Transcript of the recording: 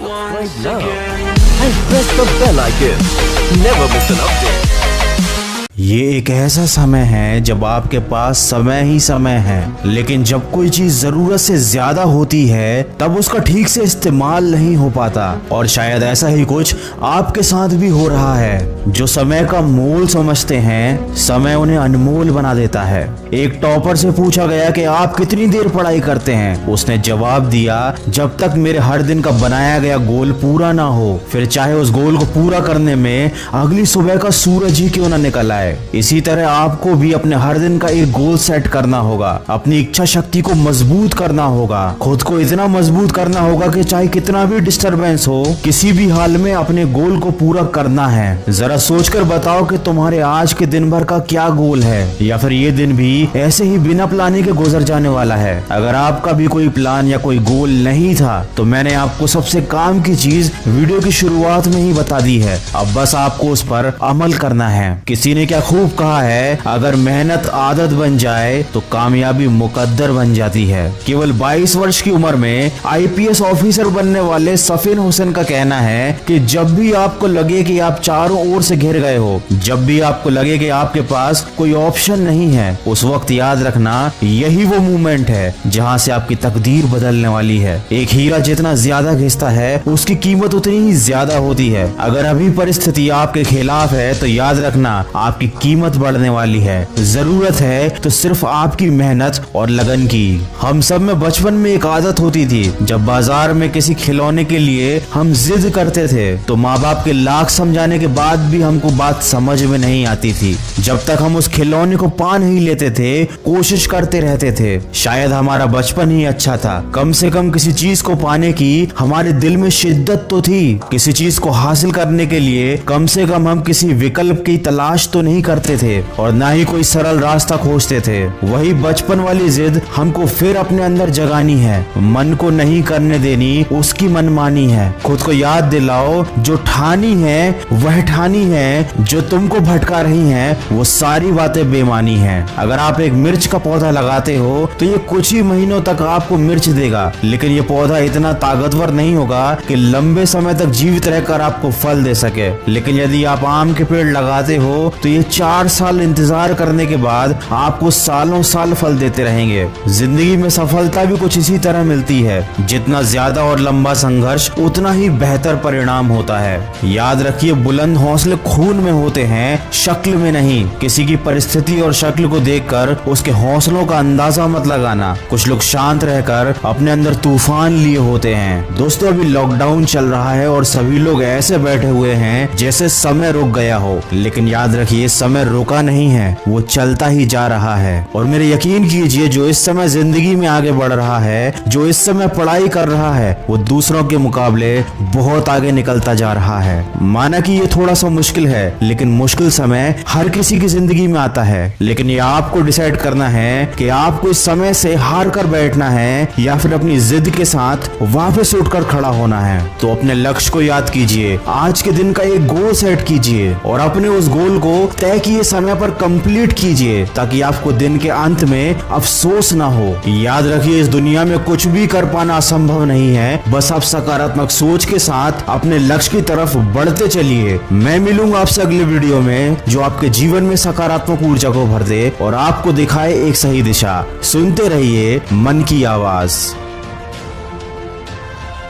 right now and press the bell icon. Never miss an update. ये एक ऐसा समय है जब आपके पास समय ही समय है, लेकिन जब कोई चीज जरूरत से ज्यादा होती है तब उसका ठीक से इस्तेमाल नहीं हो पाता। और शायद ऐसा ही कुछ आपके साथ भी हो रहा है। जो समय का मोल समझते हैं, समय उन्हें अनमोल बना देता है। एक टॉपर से पूछा गया कि आप कितनी देर पढ़ाई करते हैं। उसने जवाब दिया, जब तक मेरे हर दिन का बनाया गया गोल पूरा ना हो, फिर चाहे उस गोल को पूरा करने में अगली सुबह का सूरज ही क्यों ना निकल आए। इसी तरह आपको भी अपने हर दिन का एक गोल सेट करना होगा। अपनी इच्छा शक्ति को मजबूत करना होगा। खुद को इतना मजबूत करना होगा कि चाहे कितना भी डिस्टरबेंस हो, किसी भी हाल में अपने गोल को पूरा करना है। जरा सोचकर बताओ कि तुम्हारे आज के दिन भर का क्या गोल है, या फिर ये दिन भी ऐसे ही बिना प्लानिंग के गुजर जाने वाला है। अगर आपका भी कोई प्लान या कोई गोल नहीं था तो मैंने आपको सबसे काम की चीज वीडियो की शुरुआत में ही बता दी है। अब बस आपको उस पर अमल करना है। किसी ने क्या खूब कहा है, अगर मेहनत आदत बन जाए तो कामयाबी मुकद्दर बन जाती है। केवल 22 वर्ष की उम्र में आईपीएस ऑफिसर बनने वाले सफीन हुसैन का कहना है कि जब भी आपको लगे कि आप चारों ओर से घिर गए हो, जब भी आपको लगे कि आपके पास कोई ऑप्शन नहीं है, उस वक्त याद रखना यही वो मोमेंट है जहां से आपकी तकदीर बदलने वाली है। एक हीरा जितना ज्यादा घिसता है उसकी कीमत उतनी ही ज्यादा होती है। अगर अभी परिस्थिति आपके खिलाफ है तो याद रखना आपकी कीमत बढ़ने वाली है। जरूरत है तो सिर्फ आपकी मेहनत और लगन की। हम सब में बचपन में एक आदत होती थी, जब बाजार में किसी खिलौने के लिए हम जिद करते थे तो माँ बाप के लाख समझाने के बाद भी हमको बात समझ में नहीं आती थी। जब तक हम उस खिलौने को पा नहीं लेते थे, कोशिश करते रहते थे। शायद हमारा बचपन ही अच्छा था। कम से कम किसी चीज को पाने की हमारे दिल में शिद्दत तो थी। किसी चीज को हासिल करने के लिए कम से कम हम किसी विकल्प की तलाश तो नहीं करते थे और ना ही कोई सरल रास्ता खोजते थे। वही बचपन वाली जिद हमको फिर अपने अंदर जगानी है। मन को नहीं करने देनी उसकी मनमानी है। खुद को याद दिलाओ, जो ठानी है वह ठानी है, जो तुमको भटका रही है वो सारी बातें बेमानी है। अगर आप एक मिर्च का पौधा लगाते हो तो ये कुछ ही महीनों तक आपको मिर्च देगा, लेकिन ये पौधा इतना ताकतवर नहीं होगा कि लंबे समय तक जीवित रहकर आपको फल दे सके। लेकिन यदि आप आम के पेड़ लगाते हो तो ये 4 साल इंतजार करने के बाद आपको सालों साल फल देते रहेंगे। जिंदगी में सफलता भी कुछ इसी तरह मिलती है। जितना ज्यादा और लंबा संघर्ष उतना ही बेहतर परिणाम होता है। याद रखिए, बुलंद हौसले खून में होते हैं, शक्ल में नहीं। किसी की परिस्थिति और शक्ल को देखकर उसके हौसलों का अंदाजा मत लगाना। कुछ लोग शांत रहकर अपने अंदर तूफान लिए होते हैं। दोस्तों, अभी लॉकडाउन चल रहा है और सभी लोग ऐसे बैठे हुए हैं जैसे समय रुक गया हो, लेकिन याद रखिए समय रुका नहीं है, वो चलता ही जा रहा है। और मेरे यकीन कीजिए, जो इस समय जिंदगी में आगे बढ़ रहा है, जो इस समय पढ़ाई कर रहा है, वो दूसरों के मुकाबले बहुत आगे निकलता जा रहा है। माना कि ये थोड़ा सा मुश्किल है, लेकिन मुश्किल समय हर किसी की जिंदगी में आता है। लेकिन ये आपको डिसाइड करना है कि आपको इस समय से हार कर बैठना है या फिर अपनी जिद के साथ वापस उठकर खड़ा होना है। तो अपने लक्ष्य को याद कीजिए, आज के दिन का एक गोल सेट कीजिए और अपने उस गोल को तय किए समय पर कंप्लीट कीजिए, ताकि आपको दिन के अंत में अफसोस ना हो। याद रखिए, इस दुनिया में कुछ भी कर पाना असंभव नहीं है। बस आप सकारात्मक सोच के साथ अपने लक्ष्य की तरफ बढ़ते चलिए। मैं मिलूंगा आपसे अगले वीडियो में, जो आपके जीवन में सकारात्मक ऊर्जा को भर दे और आपको दिखाए एक सही दिशा। सुनते रहिए मन की आवाज।